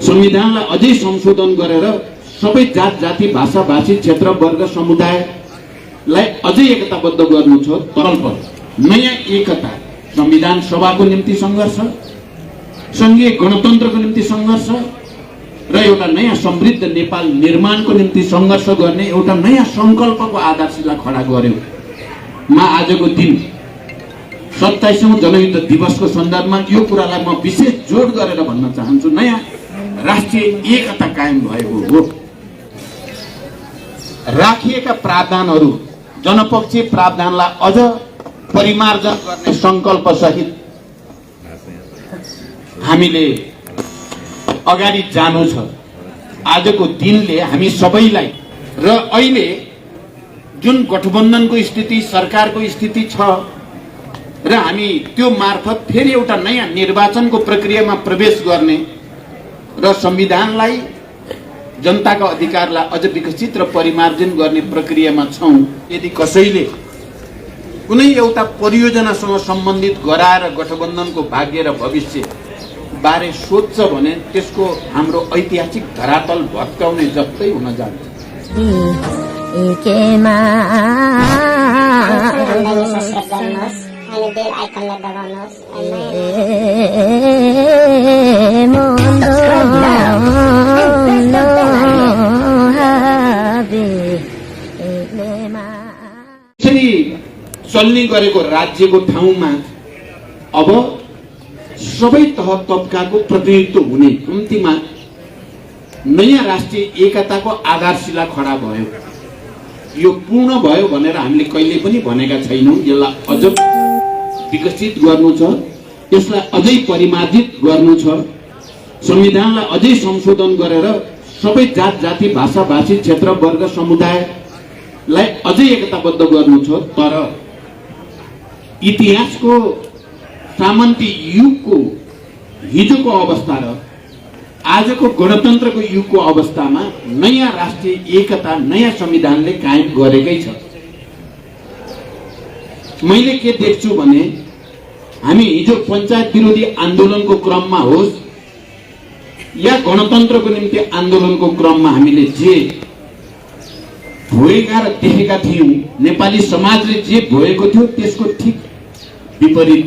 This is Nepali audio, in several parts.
संविधानलाई अझै संशोधन गरेर सबै जात जाति भाषा भाषी क्षेत्र वर्ग समुदायलाई अझै एकताबद्ध गर्नु छ। तर्फ नयाँ एकता, संविधान सभाको निम्ति सङ्घर्ष, संघीय गणतन्त्रको निम्ति सङ्घर्ष र एउटा नयाँ समृद्ध नेपाल निर्माणको निम्ति सङ्घर्ष गर्ने एउटा नयाँ सङ्कल्पको आधारशिला खडा गर्यो। म आजको दिन 27औं जनयुद्ध दिवसको सन्दर्भमा यो कुरालाई म विशेष जोड गरेर भन्न चाहन्छु, नयाँ राष्ट्रिय एकता कायम भएको हो। राखिएका प्रावधानहरू, जनपक्षीय प्रावधानलाई अझ परिमार्जन गर्ने सङ्कल्प सहित हामीले अगाडि जानु छ। आजको दिनले हामी सबैलाई र अहिले जुन गठबन्धनको स्थिति, सरकारको स्थिति छ र हामी त्यो मार्फत फेरि एउटा नयाँ निर्वाचनको प्रक्रियामा प्रवेश गर्ने र संविधानलाई, जनताका अधिकारलाई अझ विकसित र परिमार्जन गर्ने प्रक्रियामा छौं। यदि कसैले कुनै एउटा परियोजनासँग सम्बन्धित गराएर गठबन्धनको भाग्य र भविष्य बारे सोध्छ भने त्यसको हाम्रो ऐतिहासिक धरातल भत्काउने जस्तै हुन जान्छ। यसरी चल्ने गरेको राज्यको ठाउँमा अब सबै तह तबकाको प्रतिनिधित्व हुने कम्तीमा नयाँ राष्ट्रिय एकताको आधारशिला खडा भयो। यो पूर्ण भयो भनेर हामीले कहिले पनि भनेका छैनौं। यसलाई अझ विकसित गर्नु छ, यसलाई अझै परिमार्जित गर्नु छ, संविधानलाई अझै संशोधन गरेर सबै जात जाति भाषा भाषी क्षेत्र वर्ग समुदायलाई अझै एकताबद्ध गर्नु छ। तर इतिहासको सामन्ती युगको हिजोको अवस्था र आजको गणतन्त्रको युगको अवस्थामा नयाँ राष्ट्रिय एकता, नयाँ संविधानले कायम गरेकै छ। मैले के देख्छु भने हामी हिजो पञ्चायत विरोधी आन्दोलनको क्रममा होस् या गणतन्त्रको निम्ति आन्दोलनको क्रममा हामीले जे भोगेका र देखेका थियौं, नेपाली समाजले जे भोगेको थियो त्यसको ठिक विपरीत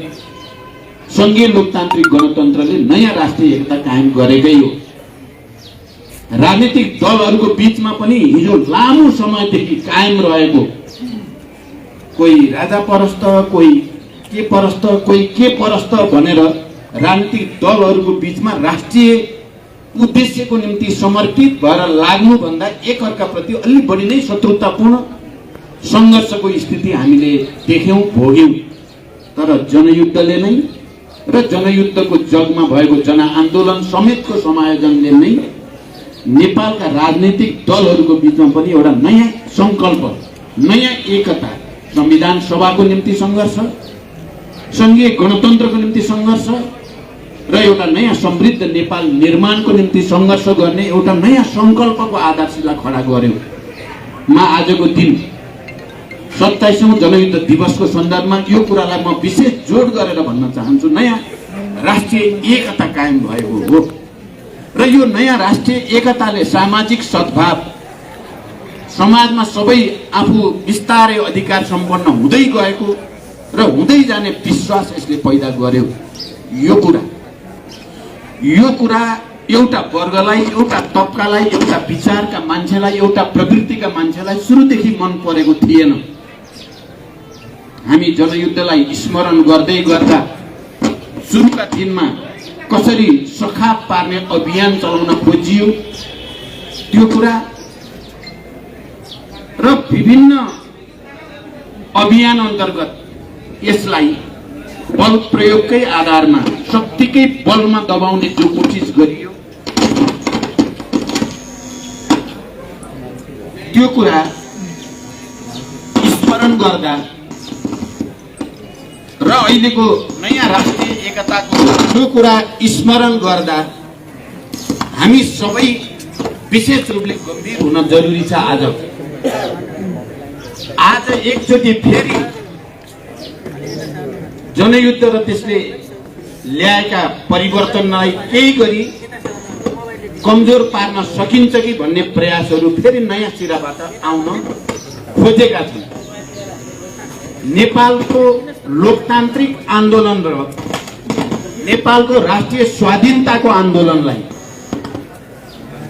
संघीय लोकतान्त्रिक गणतन्त्रले नयाँ राष्ट्रिय एकता कायम गरेकै हो। राजनीतिक दलहरूको बीचमा पनि हिजो लामो समयदेखि कायम रहेको, कोही राजा परस्त, कोही के परस्त, कोही के परस्त भनेर राजनीतिक दलहरूको बीचमा राष्ट्रिय उद्देश्यको निम्ति समर्पित भएर लाग्नुभन्दा एकअर्काप्रति अलि बढी नै शत्रुतापूर्ण सङ्घर्षको स्थिति हामीले देख्यौं, भोग्यौं। तर जनयुद्धले नै र जनयुद्धको जगमा भएको जनआन्दोलन समेतको समायोजनले नै नेपालका राजनीतिक दलहरूको बीचमा पनि एउटा नयाँ सङ्कल्प, नयाँ एकता, संविधान सभाको निम्ति सङ्घर्ष, संघीय गणतन्त्रको निम्ति सङ्घर्ष र एउटा नयाँ समृद्ध नेपाल निर्माणको निम्ति सङ्घर्ष गर्ने एउटा नयाँ सङ्कल्पको आधारशिला खडा गर्यो। म आजको दिन 27औं जनयुद्ध दिवसको सन्दर्भमा यो कुरालाई म विशेष जोड गरेर भन्न चाहन्छु, नयाँ राष्ट्रिय एकता कायम भएको हो। र यो नयाँ राष्ट्रिय एकताले सामाजिक सद्भाव, समाजमा सबै आफू विस्तारै अधिकार सम्पन्न हुँदै गएको र हुँदै जाने विश्वास यसले पैदा गर्यो। यो कुरा एउटा वर्गलाई, एउटा तबकालाई, एउटा विचारका मान्छेलाई, एउटा प्रवृत्तिका मान्छेलाई सुरुदेखि मन परेको थिएन। हामी जनयुद्धलाई स्मरण गर्दै गर्दा सुरुका दिनमा कसरी सखाप पार्ने अभियान चलाउन खोजियो त्यो कुरा र विभिन्न अभियान अन्तर्गत यसलाई बल प्रयोगकै आधारमा शक्तिकै बलमा दबाउने जो कोसिस गरियो त्यो कुरा स्मरण गर्दा र अहिलेको नयाँ राष्ट्रिय एकताको त्यो कुरा स्मरण गर्दा हामी सबै विशेष रूपले गम्भीर हुन जरुरी छ। आज एकचोटि फेरि जनयुद्ध र त्यसले ल्याएका परिवर्तनलाई केही गरी कमजोर पार्न सकिन्छ कि भन्ने प्रयासहरू फेरि नयाँ सिराबाट आउन खोजेका छन्। नेपालको लोकतान्त्रिक आन्दोलन र नेपालको राष्ट्रिय स्वाधीनताको आन्दोलनलाई,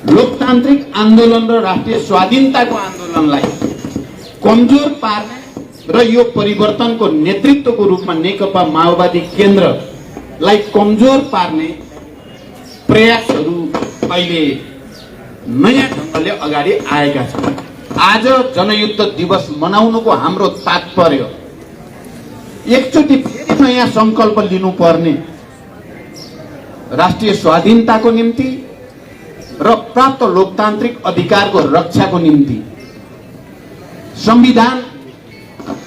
लोकतान्त्रिक आन्दोलन र राष्ट्रिय स्वाधीनताको आन्दोलनलाई कमजोर पार्ने र यो परिवर्तनको नेतृत्वको रूपमा नेकपा माओवादी केन्द्रलाई कमजोर पार्ने प्रयासहरू अहिले नयाँ ढङ्गले अगाडि आएका छन्। आज जनयुद्ध दिवस मनाउनुको हाम्रो तात्पर्य एकचोटि फेरि नयाँ संकल्प लिनुपर्ने, राष्ट्रिय स्वाधीनताको निम्ति र प्राप्त लोकतान्त्रिक अधिकारको रक्षाको निम्ति संविधान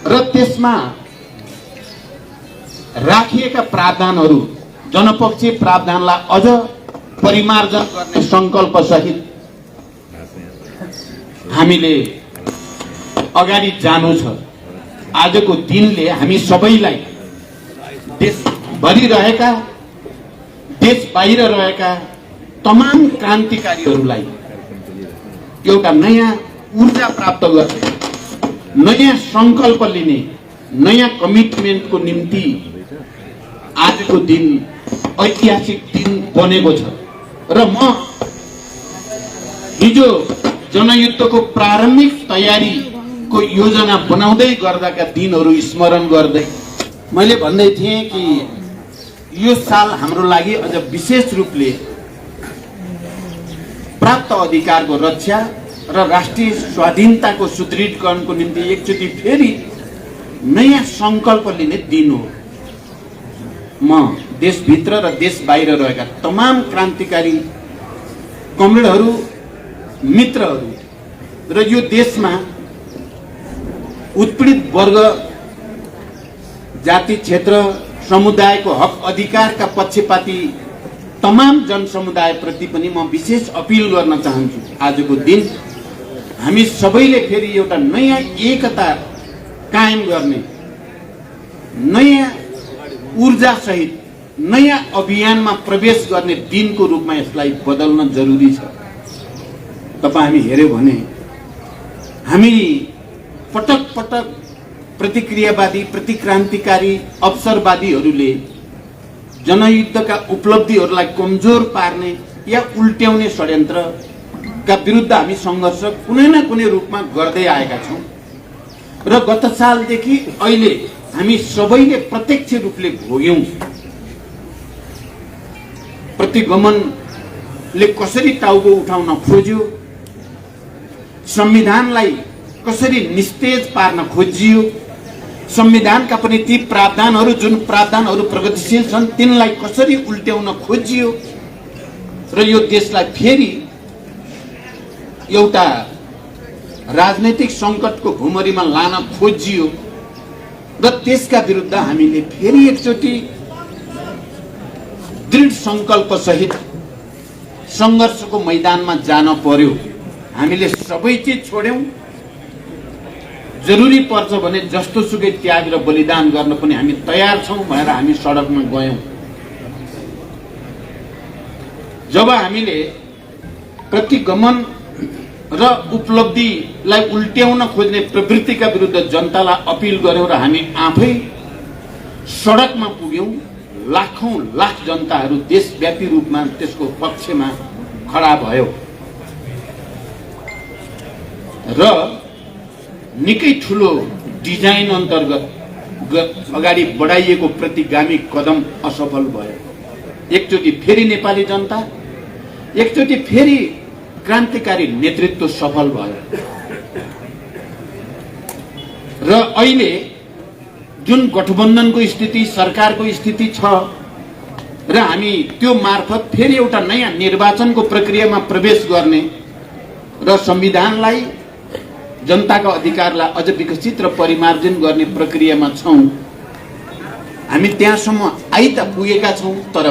र त्यसमा राखिएका प्रावधानहरू, जनपक्षीय प्रावधानलाई अझ परिमार्जन गर्ने संकल्प सहित हामीले अगाडि जानु छ। आजको दिनले हामी सबैलाई, देशभरि रहेका, देश बाहिर रहेका तमाम क्रान्तिकारीहरूलाई एउटा नयाँ ऊर्जा प्राप्त गर्ने, नयाँ संकल्प लिने, नयाँ कमिटमेन्टको निम्ति आजको दिन ऐतिहासिक दिन बनेको छ। र म हिजो जनयुद्धको प्रारम्भिक तयारीको योजना बनाउँदै गर्दाका दिनहरू स्मरण गर्दै मैले भन्दै थिएँ कि यो साल हाम्रो लागि अझ विशेष रूपले प्राप्त अधिकारको रक्षा र राष्ट्रिय स्वाधीनताको सुदृढीकरणको निम्ति एकचोटि फेरि नयाँ संकल्प लिने दिन हो। म देशभित्र र देश बाहिर रहेका तमाम क्रान्तिकारी कमरेडहरू, मित्रहरू र यो देशमा उत्पीडित वर्ग, जाति, क्षेत्र, समुदायको हक अधिकारका पक्षपाती तमाम जनसमुदाय प्रति पनि म विशेष अपिल गर्न चाहन्छु। आजको दिन हामी सबैले फेरि एउटा नयाँ एकता कायम गर्ने, नयाँ ऊर्जा सहित नयाँ अभियानमा प्रवेश गर्ने दिनको रूपमा यसलाई बदल्न जरुरी छ। तपाईँ हामी हेर्यो भने हामी पटक पटक प्रतिक्रियावादी, प्रतिक्रान्तिकारी, अवसरवादीहरूले जनयुद्धका उपलब्धिहरूलाई कमजोर पार्ने या उल्ट्याउने षड्यन्त्रका विरुद्ध हामी सङ्घर्ष कुनै न कुनै रूपमा गर्दै आएका छौँ। र गत सालदेखि अहिले हामी सबैले प्रत्यक्ष रूपले भोग्यौँ प्रतिगमनले कसरी टाउको उठाउन खोज्यो, संविधानलाई कसरी निस्तेज पार्न खोजियो, संविधानका पनि ती प्रावधानहरू जुन प्रावधानहरू प्रगतिशील छन् तिनलाई कसरी उल्ट्याउन खोजियो र यो देशलाई फेरि एउटा राजनैतिक सङ्कटको भुमरीमा लान खोजियो र त्यसका विरुद्ध हामीले फेरि एकचोटि दृढ संकल्प सहित सङ्घर्षको मैदानमा जान पर्यो। हामीले सबै चिज छोड्यौं, जरुरी पर्छ भने जस्तो सुकै त्याग र बलिदान गर्न पनि हामी तयार छौं भनेर हामी सडकमा गयौं। जब हामीले प्रतिगमन र उपलब्धिलाई उल्ट्याउन खोज्ने प्रवृत्तिका विरुद्ध जनतालाई अपिल गर्यौं र हामी आफै सडकमा पुग्यौं, लाखौं लाख जनताहरू देशव्यापी रूपमा त्यसको पक्षमा खडा भयो र निकै ठूलो डिजाइन अन्तर्गत अगाडि बढाइएको प्रतिगामी कदम असफल भयो। एकचोटि फेरि नेपाली जनता, एकचोटि फेरि क्रान्तिकारी नेतृत्व सफल भयो र अहिले जुन गठबन्धनको स्थिति, सरकारको स्थिति छ र हामी त्यो मार्फत फेरि एउटा नयाँ निर्वाचनको प्रक्रियामा प्रवेश गर्ने र संविधानलाई, जनताका अधिकारलाई अझ विकसित र परिमार्जन गर्ने प्रक्रियामा छौं। हामी त्यहाँसम्म आइ त पुगेका छौं, तर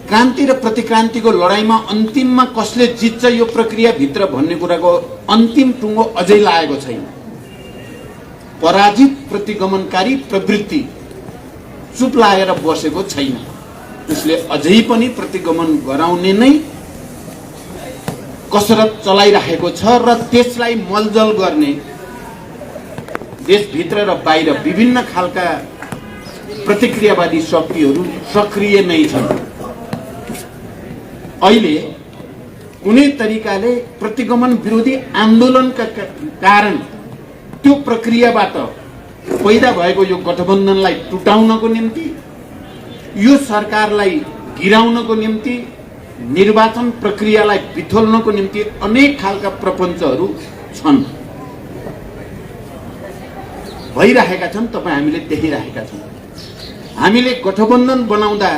क्रान्ति र प्रतिक्रान्तिको लडाईँमा अन्तिममा कसले जित्छ यो प्रक्रिया भित्र भन्ने कुराको अन्तिम टुङ्गो अझै लागेको छैन। पराजित प्रतिगमनकारी प्रवृत्ति चुप लागेर बसेको छैन। उसले अझै पनि प्रतिगमन गराउने नै कसरत चलाइरहेको छ र त्यसलाई मलजल गर्ने देशभित्र र बाहिर विभिन्न खालका प्रतिक्रियावादी शक्तिहरू सक्रिय नै छन्। अहिले कुनै तरिकाले प्रतिगमन विरोधी आन्दोलनका कारण त्यो प्रक्रियाबाट पैदा भएको यो गठबन्धनलाई टुटाउनको निम्ति, यो सरकारलाई गिराउनको निम्ति, निर्वाचन प्रक्रियालाई बिथोल्नको निम्ति अनेक खालका प्रपञ्चहरू छन्, भइरहेका छन्। तपाईँ हामीले देखिरहेका छौँ। हामीले गठबन्धन बनाउँदा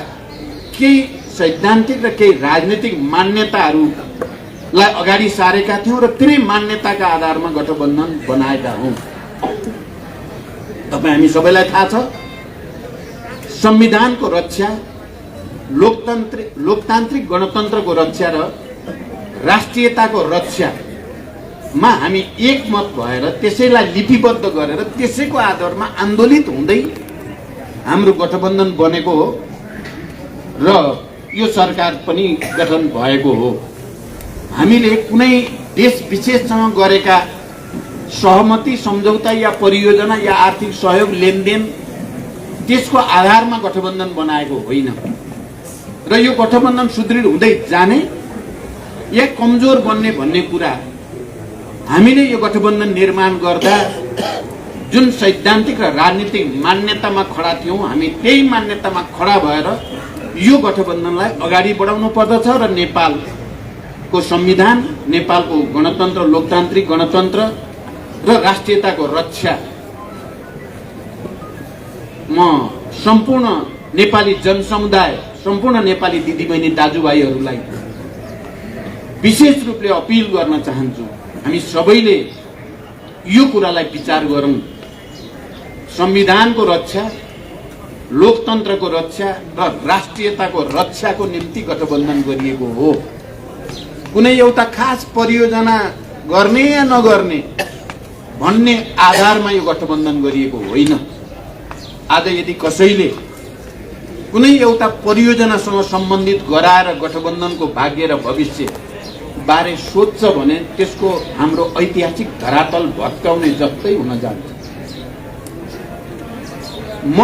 केही सैद्धान्तिक र केही राजनीतिक मान्यताहरूलाई अगाडि सारेका थियौँ र तिनै मान्यताका आधारमा गठबन्धन बनाएका हौँ। तपाईँ हामी सबैलाई थाहा छ, संविधानको रक्षा, लोकतान्त्रिक गणतन्त्रको रक्षा र राष्ट्रियताको रक्षामा हामी एकमत भएर त्यसैलाई लिपिबद्ध गरेर त्यसैको आधारमा आन्दोलित हुँदै हाम्रो गठबन्धन बनेको हो र यो सरकार पनि गठन भएको हो। हामीले कुनै देश विशेषसँग गरेका सहमति, सम्झौता या परियोजना या आर्थिक सहयोग, लेनदेन त्यसको आधारमा गठबन्धन बनाएको होइन र यो गठबन्धन सुदृढ हुँदै जाने या कमजोर बन्ने भन्ने कुरा हामीले यो गठबन्धन निर्माण गर्दा जुन सैद्धान्तिक र राजनीतिक मान्यतामा खडा थियौँ, हामी त्यही मान्यतामा खडा भएर यो गठबन्धनलाई अगाडि बढाउनु पर्दछ र नेपालको संविधान, नेपालको गणतन्त्र, लोकतान्त्रिक गणतन्त्र र राष्ट्रियताको रक्षा म सम्पूर्ण नेपाली जनसमुदाय, सम्पूर्ण नेपाली दिदीबहिनी दाजुभाइहरूलाई विशेष रूपले अपिल गर्न चाहन्छु। हामी सबैले यो कुरालाई विचार गरौँ। संविधानको रक्षा, लोकतन्त्रको रक्षा र राष्ट्रियताको रक्षाको निम्ति गठबन्धन गरिएको हो। कुनै एउटा खास परियोजना गर्ने या नगर्ने भन्ने आधारमा यो गठबन्धन गरिएको होइन। आज यदि कसैले कुनै एउटा परियोजनासँग सम्बन्धित गराएर गठबन्धनको भाग्य र भविष्य बारे सोध्छ भने त्यसको हाम्रो ऐतिहासिक धरातल भत्काउने जस्तै हुन जान्छ। म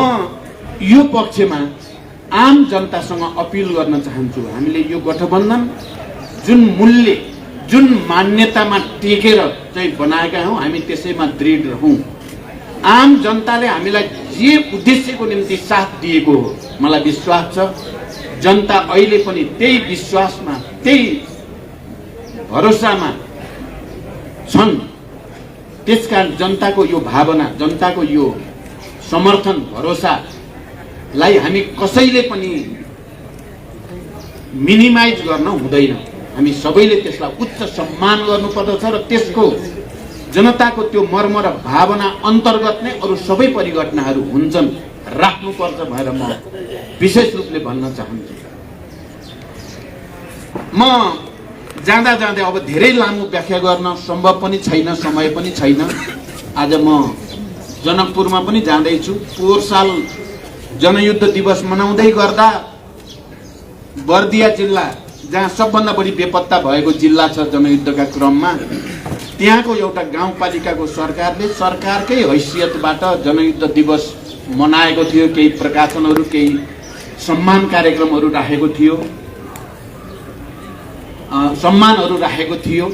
यो पक्षमा आम जनतासँग अपिल गर्न चाहन्छु। हामीले यो गठबन्धन जुन मूल्य, जुन मान्यतामा टेकेर चाहिँ बनाएका हौँ, हामी त्यसैमा दृढ रहौँ। आम जनताले हामीलाई जे उद्देश्यको निम्ति साथ दिएको हो, मलाई विश्वास छ जनता अहिले पनि त्यही विश्वासमा, त्यही भरोसामा छन्। त्यसकारण जनताको यो भावना, जनताको यो समर्थन, भरोसालाई हामी कसैले पनि मिनिमाइज गर्न हुँदैन। हामी सबैले त्यसलाई उच्च सम्मान गर्नुपर्दछ र त्यसको जनताको त्यो मर्म र भावना अन्तर्गत नै अरू सबै परिघटनाहरू हुन्छन्, राख्नुपर्छ भनेर म विशेष रूपले भन्न चाहन्छु। म जाँदा जाँदै अब धेरै लामो व्याख्या गर्न सम्भव पनि छैन, समय पनि छैन। आज म जनकपुरमा पनि जाँदैछु। पोहोर साल जनयुद्ध दिवस मनाउँदै गर्दा बर्दिया जिल्ला, जहाँ सबभन्दा बढी बेपत्ता भएको जिल्ला छ जनयुद्धका क्रममा, त्यहाँको एउटा गाउँपालिकाको सरकारले सरकारकै हैसियतबाट जनयुद्ध दिवस मनाएको थियो। केही प्रकाशनहरू, केही सम्मान कार्यक्रमहरू राखेको थियो, सम्मानहरू राखेको थियो।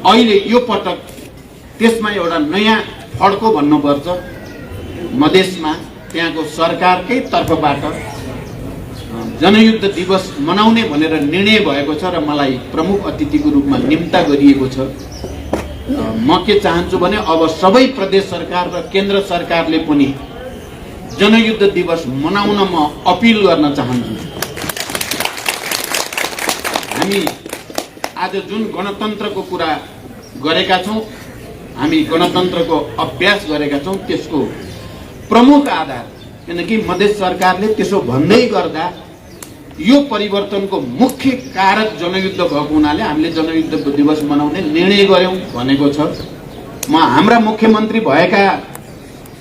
अहिले यो पटक त्यसमा एउटा नयाँ फड्को भन्नुपर्छ। मधेसमा त्यहाँको सरकारकै तर्फबाट जनयुद्ध दिवस मनाउने भनेर निर्णय भएको छ र मलाई प्रमुख अतिथिको रूपमा निम्ता गरिएको छ। म के चाहन्छु भने अब सबै प्रदेश सरकार र केन्द्र सरकारले पनि जनयुद्ध दिवस मनाउन म अपिल गर्न चाहन्छु। हामी आज जुन गणतन्त्रको कुरा गरेका छौँ, हामी गणतन्त्रको अभ्यास गरेका छौँ, त्यसको प्रमुख आधार, किनकि मधेस सरकारले त्यसो भन्दै गर्दा यो परिवर्तनको मुख्य कारक जनयुद्ध भएको हुनाले हामीले जनयुद्ध दिवस मनाउने निर्णय गर्यौं भनेको छ। म हाम्रा मुख्यमन्त्री भएका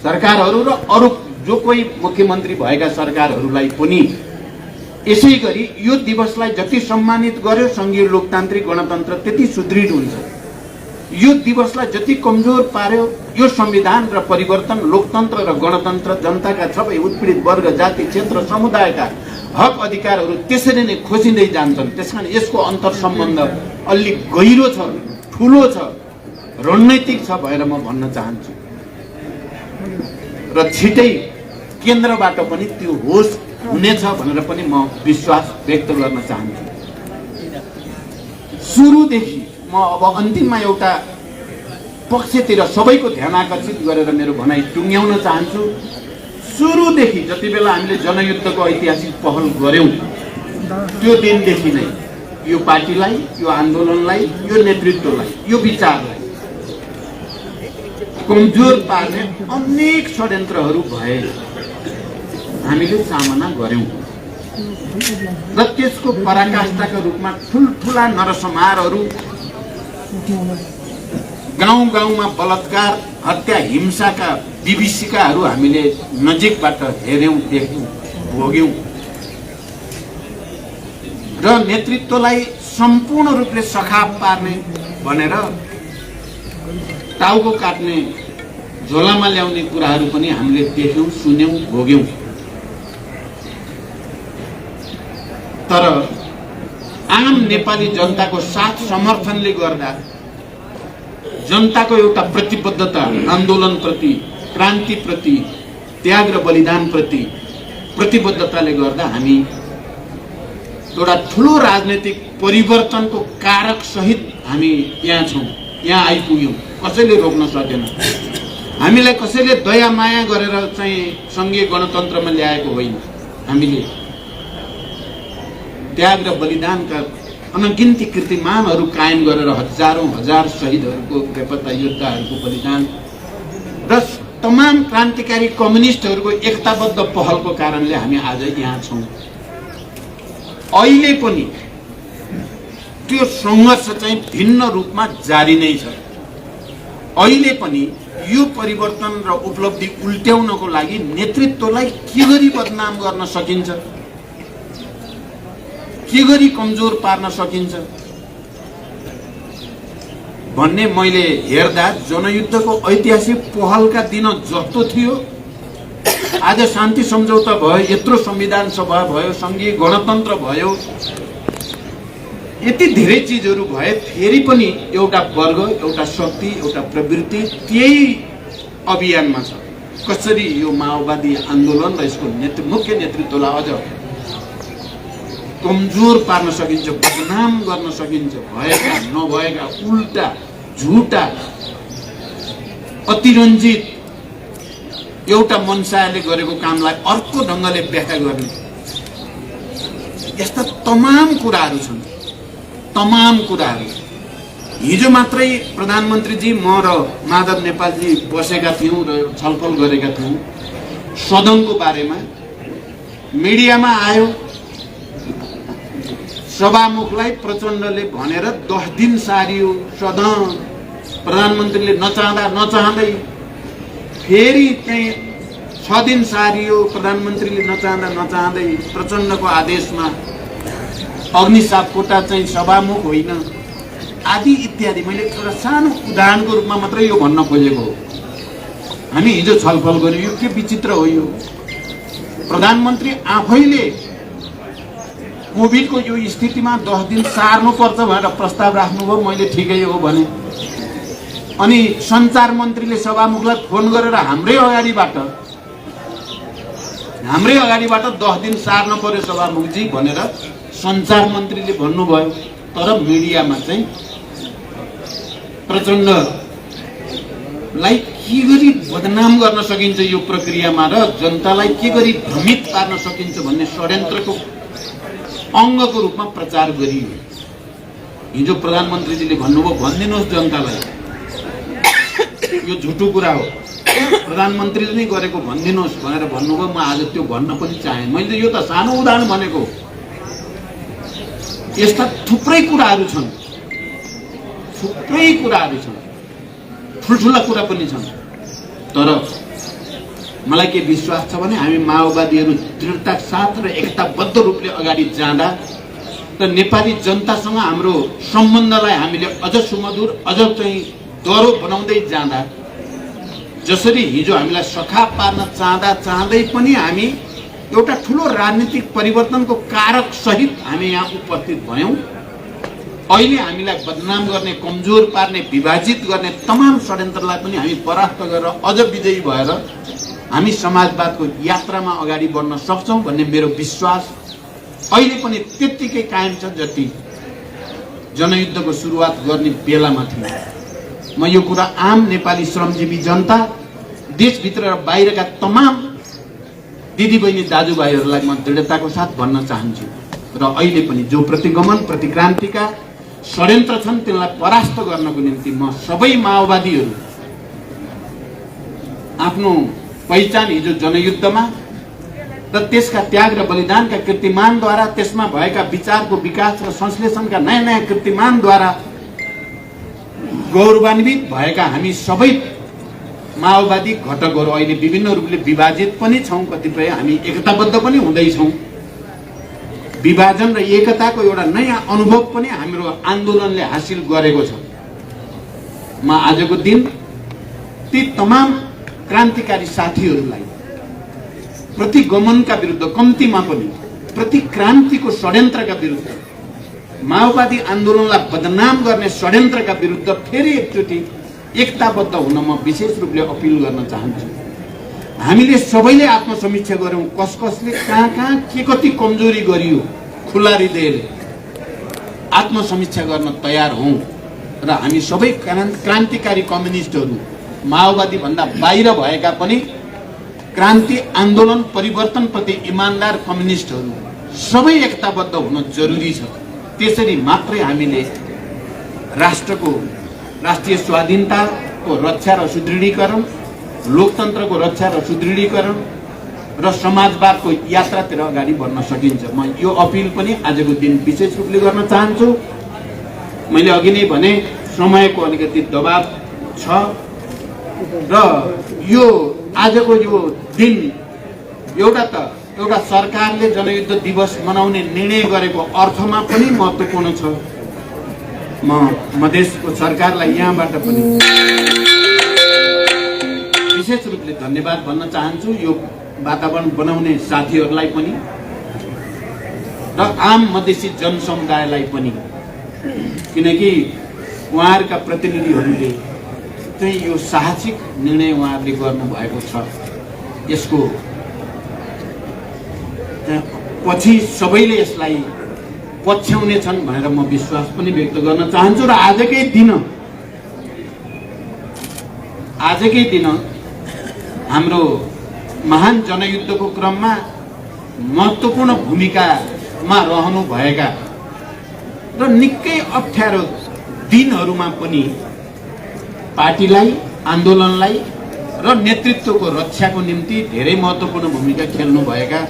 सरकारहरू र अरू जो कोही मुख्यमन्त्री भएका सरकारहरूलाई पनि यसै गरी यो दिवसलाई जति सम्मानित गर्यो सङ्घीय लोकतान्त्रिक गणतन्त्र त्यति सुदृढ हुन्छ। यो दिवसलाई जति कमजोर पार्यो यो संविधान र परिवर्तन, लोकतन्त्र र गणतन्त्र जनताका सबै उत्पीडित वर्ग, जाति, क्षेत्र, समुदायका हक अधिकारहरू त्यसरी नै खोसिँदै जान्छन्। त्यसकारण यसको अन्तर सम्बन्ध अलि गहिरो छ, ठुलो छ, रणनैतिक छ भनेर म भन्न चाहन्छु र छिटै केन्द्रबाट पनि त्यो होस् हुनेछ भनेर पनि म विश्वास व्यक्त गर्न चाहन्छु। सुरुदेखि म अब अन्तिममा एउटा पक्षतिर सबैको ध्यान आकर्षित गरेर मेरो भनाइ टुङ्ग्याउन चाहन्छु। सुरुदेखि जति बेला हामीले जनयुद्धको ऐतिहासिक पहल गर्यौं त्यो दिनदेखि नै यो पार्टीलाई, यो आन्दोलनलाई, यो नेतृत्वलाई, यो विचारलाई कमजोर पार्ने अनेक षड्यन्त्रहरू भए हामीले सामना गर्यौं र त्यसको पराकाष्ठाका रूपमा ठुल्ठुला नरसंहारहरू, गाउँ गाउँमा बलात्कार, हत्या, हिंसाका विभीषिकाहरू हामीले नजिकबाट हेर्यौं, देख्यौं, भोग्यौं र नेतृत्वलाई सम्पूर्ण रूपले सखाप पार्ने भनेर टाउको काट्ने, झोलामा ल्याउने कुराहरू पनि हामीले देख्यौं, सुन्यौं, भोग्यौं। तर आम नेपाली जनताको साथ समर्थनले गर्दा, जनताको एउटा प्रतिबद्धता, आन्दोलनप्रति, क्रान्तिप्रति, त्याग र बलिदानप्रति प्रतिबद्धताले गर्दा हामी एउटा ठुलो राजनैतिक परिवर्तनको कारक सहित हामी यहाँ छौं, यहाँ आइपुग्यौं। कसैले रोक्न सकेन। हामीलाई कसैले दया माया गरेर चाहिँ संघीय गणतन्त्रमा ल्याएको होइन। हामीले त्याग र बलिदानका अनगिन्ती कीर्तिमानहरू कायम गरेर हजारौं हजार शहीदहरूको, बेपत्ता योद्धाहरूको बलिदान र तमाम क्रान्तिकारी कम्युनिस्टहरूको एकताबद्ध पहलको कारणले हामी आज यहाँ छौं। अहिले पनि त्यो संघर्ष चाहिँ भिन्न रूपमा जारी नै छ। अहिले पनि यो परिवर्तन र उपलब्धि उल्ट्याउनको लागि नेतृत्वलाई के गरी बदनाम गर्न सकिन्छ, के गरी कमजोर पार्न सकिन्छ भन्ने मैले हेर्दा जनयुद्धको ऐतिहासिक पहलका दिन जस्तो थियो, आज शान्ति सम्झौता भयो, यत्रो संविधान सभा भयो, संघीय गणतन्त्र भयो, यति धेरै चिजहरू भए फेरि पनि एउटा वर्ग, एउटा शक्ति, एउटा प्रवृत्ति त्यही अभियानमा छ। कसरी यो माओवादी आन्दोलन र यसको मुख्य नेतृत्वलाई अझ कमजोर पार्न सकिन्छ, बदनाम गर्न सकिन्छ, भएका नभएका उल्टा झुटा अतिरञ्जित एउटा मनसायले गरेको कामलाई अर्को ढङ्गले व्याख्या गर्ने, यस्ता तमाम कुराहरू छन्। तमाम कुराहरू हिजो मात्रै प्रधानमन्त्रीजी, म र माधव नेपालजी बसेका थियौं र छलफल गरेका थियौं सदनको बारेमा। मिडियामा आयो, सभामुखलाई प्रचण्डले भनेर 10 दिन सारियो सदन। प्रधानमन्त्रीले नचाहँदै फेरि चाहिँ 6 दिन सारियो। प्रधानमन्त्रीले नचाहँदै प्रचण्डको आदेशमा अग्निसाप कोटा चाहिँ सभामुख होइन, आदि इत्यादि। मैले एउटा सानो उदाहरणको रूपमा मात्रै यो भन्न खोजेको हो। हामी हिजो छलफल गर्यौं, यो के विचित्र हो। यो प्रधानमन्त्री आफैले कोभिडको यो स्थितिमा 10 दिन सार्नुपर्छ भनेर प्रस्ताव राख्नुभयो, मैले ठिकै हो भने। अनि सञ्चार मन्त्रीले सभामुखलाई फोन गरेर हाम्रै अगाडिबाट 10 दिन सार्न पर्यो सभामुखजी भनेर सञ्चार मन्त्रीले भन्नुभयो। तर मिडियामा चाहिँ प्रचण्डलाई के गरी बदनाम गर्न सकिन्छ यो प्रक्रियामा र जनतालाई के गरी भ्रमित पार्न सकिन्छ भन्ने षड्यन्त्रको अङ्गको रूपमा प्रचार गरियो। हिजो प्रधानमन्त्रीजीले भन्नुभयो, भनिदिनुहोस् जनतालाई यो झुटो कुरा हो, प्रधानमन्त्रीले नै गरेको भनिदिनुहोस् भनेर भन्नुभयो। म आज त्यो भन्न पनि चाहे। मैले यो त सानो उदाहरण भनेको। यस्ता थुप्रै कुराहरू छन्, ठुल्ठुला कुरा पनि छन्। तर मलाई के विश्वास छ भने हामी माओवादीहरू दृढता साथ र एकताबद्ध रूपले अगाडि जाँदा र नेपाली जनतासँग हाम्रो सम्बन्धलाई हामीले अझ सुमधुर अझ चाहिँ दह्रो बनाउँदै जाँदा जसरी हिजो हामीलाई सखा पार्न चाहँदै पनि हामी एउटा ठुलो राजनीतिक परिवर्तनको कारक सहित हामी यहाँ उपस्थित भयौं। अहिले हामीलाई बदनाम गर्ने, कमजोर पार्ने, विभाजित गर्ने तमाम षड्यन्त्रलाई पनि हामी परास्त गरेर अझ विजयी भएर हामी समाजवादको यात्रामा अगाडि बढ्न सक्छौं भन्ने मेरो विश्वास अहिले पनि त्यत्तिकै कायम छ जति जनयुद्धको सुरुवात गर्ने बेलामा थियो। म यो कुरा आम नेपाली श्रमजीवी जनता, देशभित्र र बाहिरका तमाम दिदीबहिनी दाजुभाइहरूलाई म दृढताको साथ भन्न चाहन्छु र अहिले पनि जो प्रतिगमन प्रतिक्रान्तिका षड्यन्त्र छन् तिनलाई परास्त गर्नको निम्ति म सबै माओवादीहरू आफ्नो पहिचान हिजो जनयुद्धमा र त्यसका त्याग र बलिदानका कीर्तिमानद्वारा, त्यसमा भएका विचारको विकास र संश्लेषणका नयाँ नयाँ कीर्तिमानद्वारा गौरवान्वित भएका हामी सबै माओवादी घटकहरू अहिले विभिन्न रूपले विभाजित पनि छौं, कतिपय हामी एकताबद्ध पनि हुँदैछौं। विभाजन र एकताको एउटा नयाँ अनुभव पनि हाम्रो आन्दोलनले हासिल गरेको छ। म आजको दिन ती तमाम क्रान्तिकारी साथीहरूलाई प्रतिगमनका विरुद्ध, कम्तीमा पनि प्रतिक्रान्तिको षड्यन्त्रका विरुद्ध, माओवादी आन्दोलनलाई बदनाम गर्ने षड्यन्त्रका विरुद्ध फेरि एकचोटि एकताबद्ध हुन म विशेष रूपले अपिल गर्न चाहन्छु। हामीले सबैले आत्मसमीक्षा गरौं, कसले कहाँ के कति कमजोरी गरियो, खुला हृदयले आत्मसमीक्षा गर्न तयार हौं र हामी सबै क्रान्तिकारी कम्युनिस्टहरू, माओवादी भन्दा बाहिर भएका पनि क्रान्ति आन्दोलन परिवर्तनप्रति इमानदार कम्युनिस्टहरू सबै एकताबद्ध हुन जरुरी छ। त्यसरी मात्रै हामीले राष्ट्रको, राष्ट्रिय स्वाधीनताको रक्षा र सुदृढीकरण, लोकतन्त्रको रक्षा र सुदृढीकरण र समाजवादको यात्रातिर अगाडि बढ्न सकिन्छ। म यो अपिल पनि आजको दिन विशेष रूपले गर्न चाहन्छु। मैले अघि नै भने समयको अलिकति दबाव छ र यो आजको यो दिन एउटा सरकारले जनयुद्ध दिवस मनाउने निर्णय गरेको अर्थमा पनि महत्त्वपूर्ण छ। म मधेसको सरकारलाई यहाँबाट पनि विशेष रूपले धन्यवाद भन्न चाहन्छु, यो वातावरण बनाउने साथीहरूलाई पनि र आम मधेसी जनसमुदायलाई पनि, किनकि उहाँहरूका प्रतिनिधिहरूले चाहिँ यो साहसिक निर्णय उहाँहरूले गर्नुभएको छ। यसको पछि सबैले यसलाई पछ्याउने छन् भनेर म विश्वास पनि व्यक्त गर्न चाहन्छु। र आजकै दिन हाम्रो महान जनयुद्धको क्रममा महत्त्वपूर्ण भूमिकामा रहनु भएका र निकै अप्ठ्यारो दिनहरूमा पनि पार्टीलाई, आन्दोलनलाई र नेतृत्वको रक्षाको निम्ति धेरै महत्त्वपूर्ण भूमिका खेल्नु भएका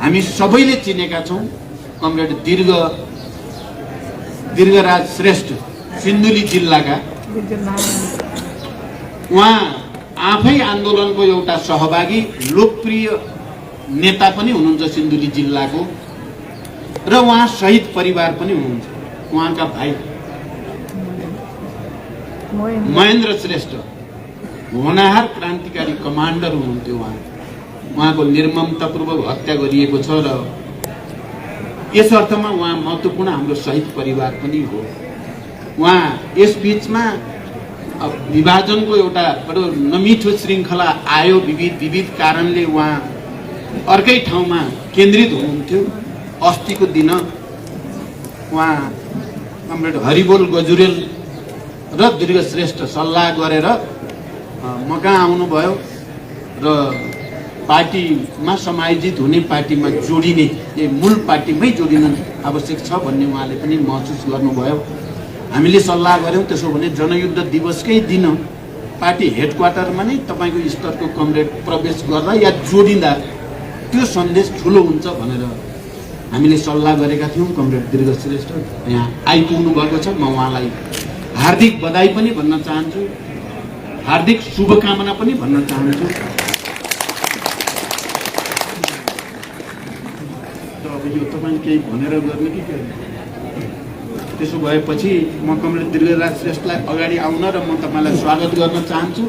हामी सबैले चिनेका छौं। कमरेड दीर्घराज श्रेष्ठ सिन्धुली जिल्लाका, उहाँ आफै आन्दोलनको एउटा सहभागी लोकप्रिय नेता पनि हुनुहुन्छ सिन्धुली जिल्लाको, र उहाँ शहीद परिवार पनि हुनुहुन्छ। उहाँका भाइ महेन्द्र श्रेष्ठ होनाहार क्रान्तिकारी कमान्डर हुनुहुन्थ्यो। उहाँको निर्ममतापूर्वक हत्या गरिएको छ र यस अर्थमा उहाँ महत्त्वपूर्ण हाम्रो शहीद परिवार पनि हो। उहाँ यस बीचमा विभाजनको एउटा बडो नमिठो श्रृङ्खला आयो, विविध कारणले उहाँ अर्कै ठाउँमा केन्द्रित हुनुहुन्थ्यो। अस्तिको दिन उहाँ कमरेड हरिबोल गजुरेल र दीर्घ श्रेष्ठ सल्लाह गरेर मकहाँ आउनुभयो र पार्टीमा समायोजित हुने, पार्टीमा जोडिने, मूल पार्टीमै जोडिन आवश्यक छ भन्ने उहाँले पनि महसुस गर्नुभयो। हामीले सल्लाह गर्यौं त्यसो भने जनयुद्ध दिवसकै दिन पार्टी हेडक्वार्टरमा नै तपाईको स्तरको कमरेड प्रवेश गर्दा या जोडिँदा त्यो सन्देश ठुलो हुन्छ भनेर हामीले सल्लाह गरेका थियौं। कमरेड दीर्घ श्रेष्ठ यहाँ आइपुग्नु भएको छ। म उहाँलाई हार्दिक बधाई पनि भन्न चाहन्छु, हार्दिक शुभकामना पनि भन्न चाहन्छु। अब यो तपाईँ केही भनेर गर्ने कि के? त्यसो भएपछि म कमरेड दीर्घराज श्रेष्ठलाई अगाडि आउन र म तपाईँलाई स्वागत गर्न चाहन्छु।